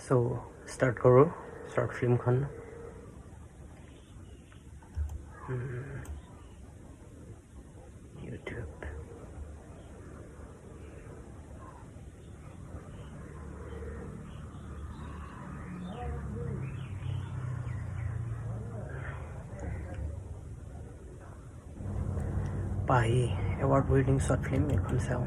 So start karo short film khan. YouTube. Pai award winning short film ekhon sao.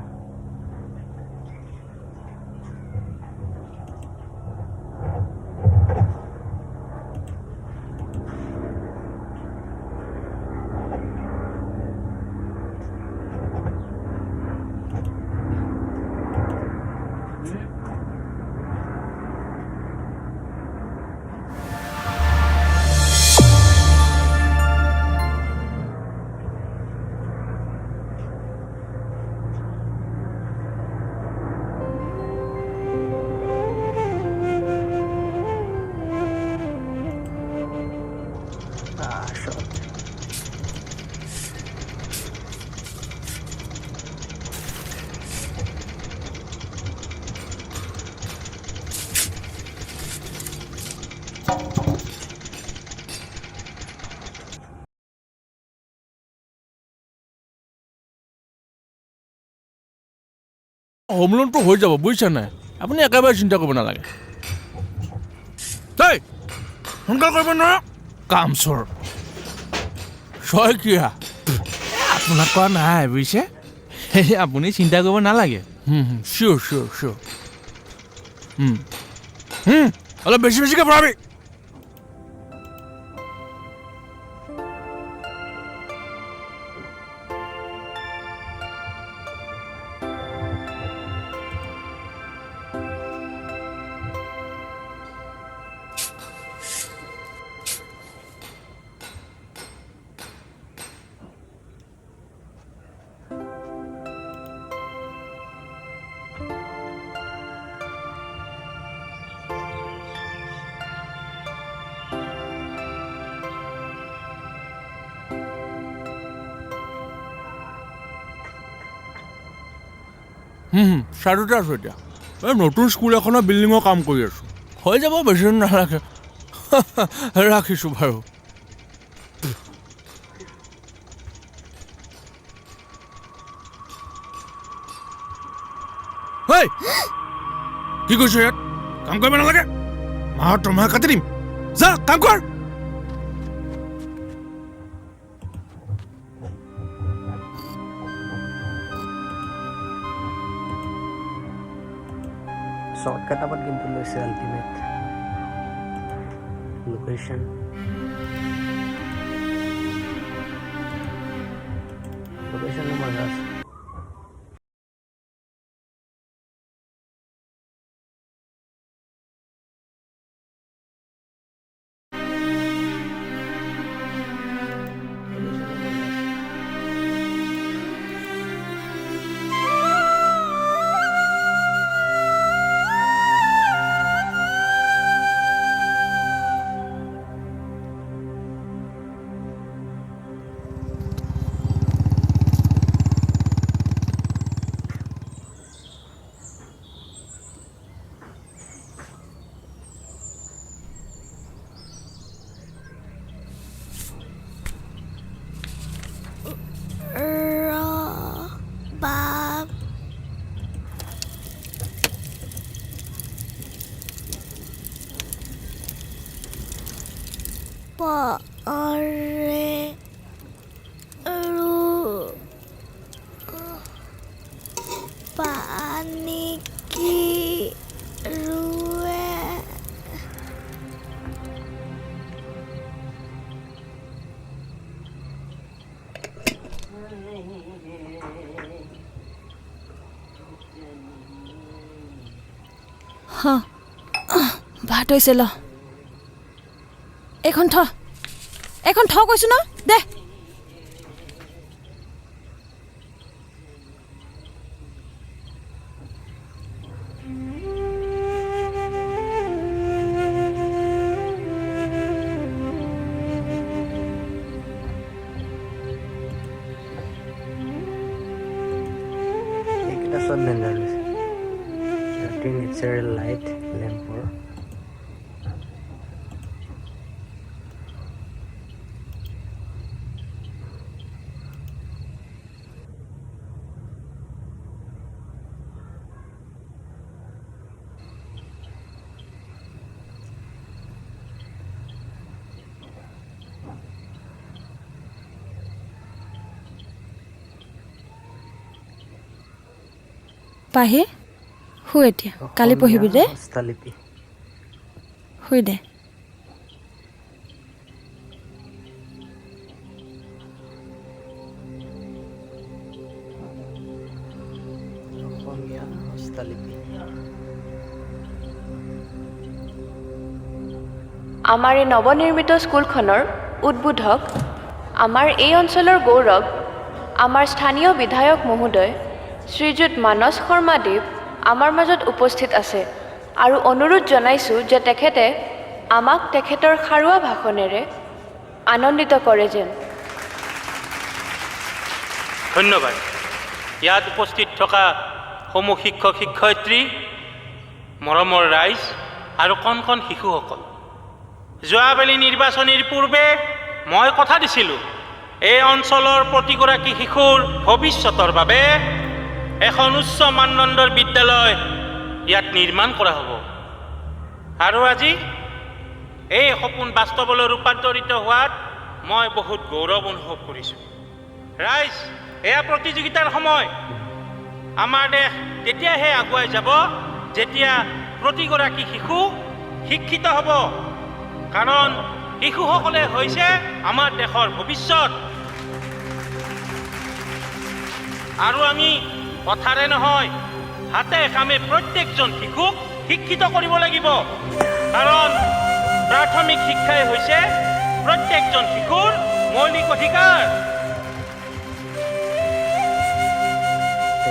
Short. Home লোনটো হৈ যাব বুজিছে নাই আপুনি একেবাৰে চিন্তা কৰিব নালাগে দেই সোনকাল কৰিব নোৱাৰা কাম চোৰ শইকীয়া আপোনাক কোৱা নাই বুজিছে আপুনি চিন্তা কৰিব নালাগে চিয়'ৰ চিয়'ৰ চিয়'ৰ অলপ বেছি বেছিকৈ ভৰাবি চাইডতে আছোঁ এতিয়া এই নতুন স্কুল এখনৰ বিল্ডিঙৰ কাম কৰি আছোঁ হৈ যাব বেছি দিন নালাগে ৰাখিছোঁ বাৰু কি কৈছোঁ ইয়াত কাম কৰিব নালাগে মাহত তোমাৰ কাটি দিম যা কাম কৰ Shortcut apat gintu loise ultimate location. Location no magas. ভাত হৈছে ল এখন থ কৈছো ন দে Ekta shot nendar. I think it's a light lamp or পাহি শুই এতিয়া কালি পঢ়িবি দে হস্তলিপি শুই দে অসমীয়া হস্তলিপি আমাৰ এই নৱনিৰ্মিত স্কুলখনৰ উদ্বোধক আমাৰ এই অঞ্চলৰ গৌৰৱ আমাৰ স্থানীয় বিধায়ক মহোদয় শ্ৰীযুত মানস শৰ্মাদেৱ আমাৰ মাজত উপস্থিত আছে আৰু অনুৰোধ জনাইছোঁ যে তেখেতে আমাক তেখেতৰ সাৰুৱা ভাষণেৰে আনন্দিত কৰে যেন ধন্যবাদ ইয়াত উপস্থিত থকা সমূহ শিক্ষক শিক্ষয়িত্ৰী মৰমৰ ৰাইজ আৰু কণ কণ শিশুসকল যোৱাবেলি নিৰ্বাচনীৰ পূৰ্বে মই কথা দিছিলোঁ এই অঞ্চলৰ প্ৰতিগৰাকী শিশুৰ ভৱিষ্যতৰ বাবে এখন উচ্চ মানদণ্ডৰ বিদ্যালয় ইয়াত নিৰ্মাণ কৰা হ'ব আৰু আজি এই সপোন বাস্তৱলৈ ৰূপান্তৰিত হোৱাত মই বহুত গৌৰৱ অনুভৱ কৰিছোঁ ৰাইজ এয়া প্ৰতিযোগিতাৰ সময় আমাৰ দেশ তেতিয়াহে আগুৱাই যাব যেতিয়া প্ৰতিগৰাকী শিশু শিক্ষিত হ'ব কাৰণ শিশুসকলে হৈছে আমাৰ দেশৰ ভৱিষ্যত আৰু আমি কথাৰে নহয় হাতে কামে প্ৰত্যেকজন শিশুক শিক্ষিত কৰিব লাগিব কাৰণ প্ৰাথমিক শিক্ষাই হৈছে প্ৰত্যেকজন শিশুৰ মৌলিক অধিকাৰ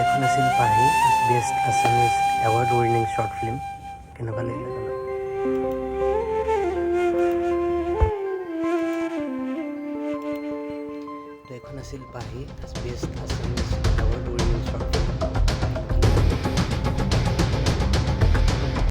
এখন আছিল পাহি best Assamese award winning short film কেনেকুৱা লাগিলে জানো তো এখন আছিল পাহি best Assamese award winning short film